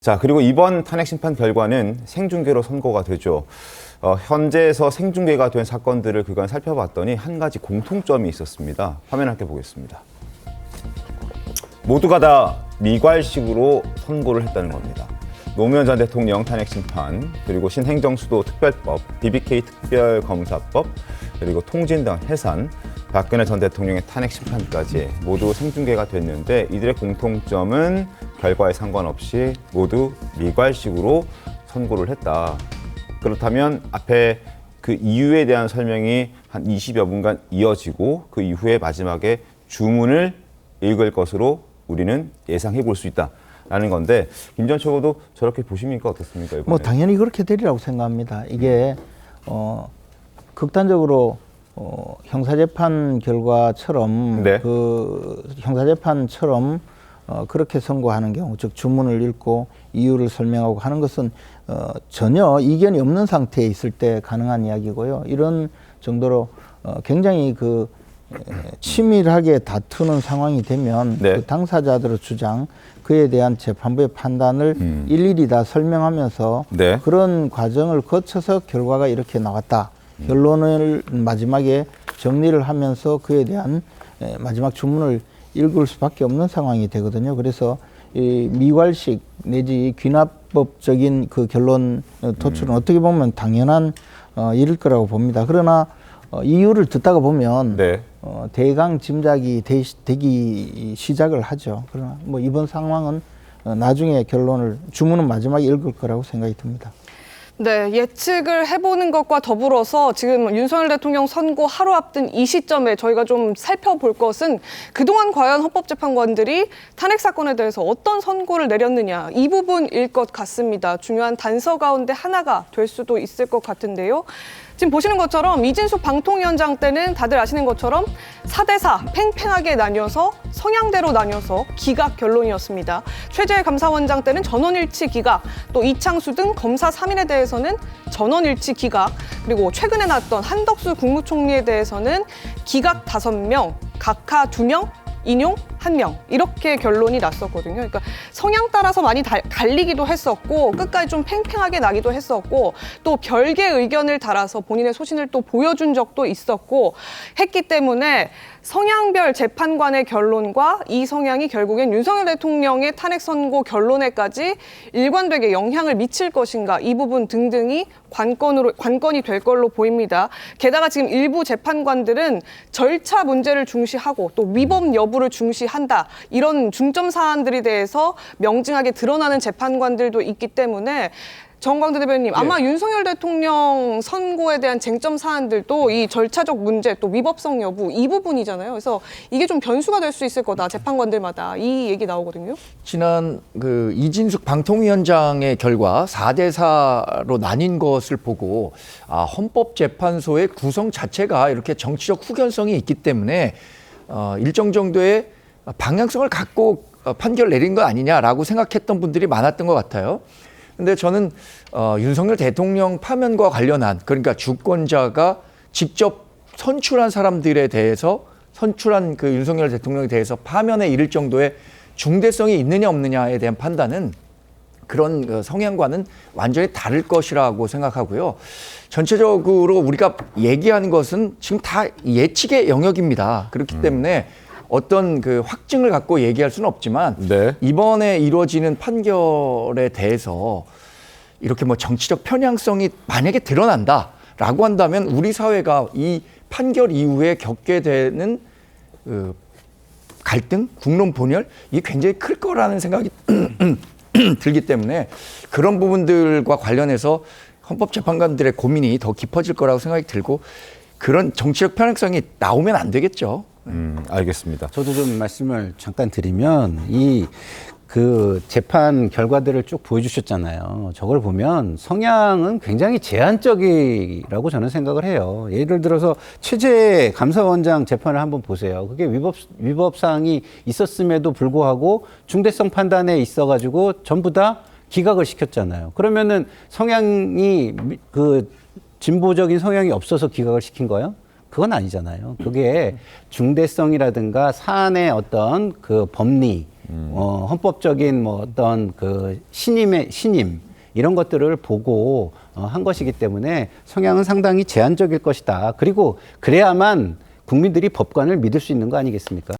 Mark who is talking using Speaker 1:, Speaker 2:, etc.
Speaker 1: 자, 그리고 이번 탄핵 심판 결과는 생중계로 선고가 되죠. 현재에서 생중계가 된 사건들을 그간 살펴봤더니 한 가지 공통점이 있었습니다. 화면 함께 보겠습니다. 모두가 다 미괄식으로 선고를 했다는 겁니다. 노무현 전 대통령 탄핵 심판, 그리고 신행정수도 특별법, BBK 특별검사법, 그리고 통진당 해산, 박근혜 전 대통령의 탄핵 심판까지 모두 생중계가 됐는데 이들의 공통점은 결과에 상관없이 모두 미괄식으로 선고를 했다. 그렇다면 앞에 그 이유에 대한 설명이 한 20여 분간 이어지고 그 이후에 마지막에 주문을 읽을 것으로 우리는 예상해 볼 수 있다라는 건데 김 전 최고도 저렇게 보십니까? 어떻습니까? 이번에?
Speaker 2: 뭐 당연히 그렇게 되리라고 생각합니다. 이게 극단적으로 형사재판 결과처럼
Speaker 1: 네.
Speaker 2: 그 형사재판처럼 그렇게 선고하는 경우, 즉 주문을 읽고 이유를 설명하고 하는 것은 전혀 이견이 없는 상태에 있을 때 가능한 이야기고요. 이런 정도로 굉장히 그 치밀하게 다투는 상황이 되면
Speaker 1: 네.
Speaker 2: 그 당사자들의 주장, 그에 대한 재판부의 판단을 일일이 다 설명하면서
Speaker 1: 네.
Speaker 2: 그런 과정을 거쳐서 결과가 이렇게 나왔다. 결론을 마지막에 정리를 하면서 그에 대한 마지막 주문을 읽을 수밖에 없는 상황이 되거든요. 그래서 이 미괄식 내지 귀납법적인 그 결론 도출은 어떻게 보면 당연한 일일 거라고 봅니다. 그러나 이유를 듣다가 보면
Speaker 1: 네.
Speaker 2: 대강 짐작이 되기 시작을 하죠. 그러나 뭐 이번 상황은 나중에 주문은 마지막에 읽을 거라고 생각이 듭니다.
Speaker 3: 네, 예측을 해보는 것과 더불어서 지금 윤석열 대통령 선고 하루 앞둔 이 시점에 저희가 좀 살펴볼 것은 그동안 과연 헌법재판관들이 탄핵 사건에 대해서 어떤 선고를 내렸느냐, 이 부분일 것 같습니다. 중요한 단서 가운데 하나가 될 수도 있을 것 같은데요. 지금 보시는 것처럼 이진숙 방통위원장 때는 다들 아시는 것처럼 4대4 팽팽하게 나뉘어서 성향대로 나뉘어서 기각 결론이었습니다. 최재해 감사원장 때는 전원일치 기각, 또 이창수 등 검사 3인에 대해서는 전원일치 기각, 그리고 최근에 났던 한덕수 국무총리에 대해서는 기각 5명, 각하 2명, 인용 1명, 이렇게 결론이 났었거든요. 그러니까 성향 따라서 많이 갈리기도 했었고 끝까지 좀 팽팽하게 나기도 했었고 또 별개의 의견을 달아서 본인의 소신을 또 보여준 적도 있었고 했기 때문에 성향별 재판관의 결론과 이 성향이 결국엔 윤석열 대통령의 탄핵 선고 결론에까지 일관되게 영향을 미칠 것인가, 이 부분 등등이 관건이 될 걸로 보입니다. 게다가 지금 일부 재판관들은 절차 문제를 중시하고 또 위법 여부를 중시한다, 이런 중점 사안들에 대해서 명징하게 드러나는 재판관들도 있기 때문에 정광대 대변인, 아마 윤석열 대통령 선고에 대한 쟁점 사안들도 이 절차적 문제, 또 위법성 여부, 이 부분이잖아요. 그래서 이게 좀 변수가 될 수 있을 거다, 재판관들마다, 이 얘기 나오거든요.
Speaker 4: 지난 그 이진숙 방통위원장의 결과 4대4로 나뉜 것을 보고 헌법재판소의 구성 자체가 이렇게 정치적 후견성이 있기 때문에 일정 정도의 방향성을 갖고 판결 내린 거 아니냐라고 생각했던 분들이 많았던 것 같아요. 근데 저는 윤석열 대통령 파면과 관련한, 그러니까 주권자가 직접 선출한 사람들에 대해서, 선출한 그 윤석열 대통령에 대해서 파면에 이를 정도의 중대성이 있느냐 없느냐에 대한 판단은 그런 그 성향과는 완전히 다를 것이라고 생각하고요. 전체적으로 우리가 얘기하는 것은 지금 다 예측의 영역입니다. 그렇기 때문에 어떤 그 확증을 갖고 얘기할 수는 없지만
Speaker 1: 네.
Speaker 4: 이번에 이루어지는 판결에 대해서 이렇게 뭐 정치적 편향성이 만약에 드러난다라고 한다면 우리 사회가 이 판결 이후에 겪게 되는 그 갈등, 국론 분열, 이게 굉장히 클 거라는 생각이 들기 때문에 그런 부분들과 관련해서 헌법재판관들의 고민이 더 깊어질 거라고 생각이 들고, 그런 정치적 편향성이 나오면 안 되겠죠.
Speaker 1: 알겠습니다.
Speaker 5: 저도 좀 말씀을 잠깐 드리면 그 재판 결과들을 쭉 보여주셨잖아요. 저걸 보면 성향은 굉장히 제한적이라고 저는 생각을 해요. 예를 들어서 최재해 감사원장 재판을 한번 보세요. 그게 위법 사항이 있었음에도 불구하고 중대성 판단에 있어가지고 전부 다 기각을 시켰잖아요. 그러면은 성향이 그 진보적인 성향이 없어서 기각을 시킨 거예요? 그건 아니잖아요. 그게 중대성이라든가 사안의 어떤 그 법리, 헌법적인 뭐 어떤 그 신임 이런 것들을 보고 한 것이기 때문에 성향은 상당히 제한적일 것이다. 그리고 그래야만 국민들이 법관을 믿을 수 있는 거 아니겠습니까?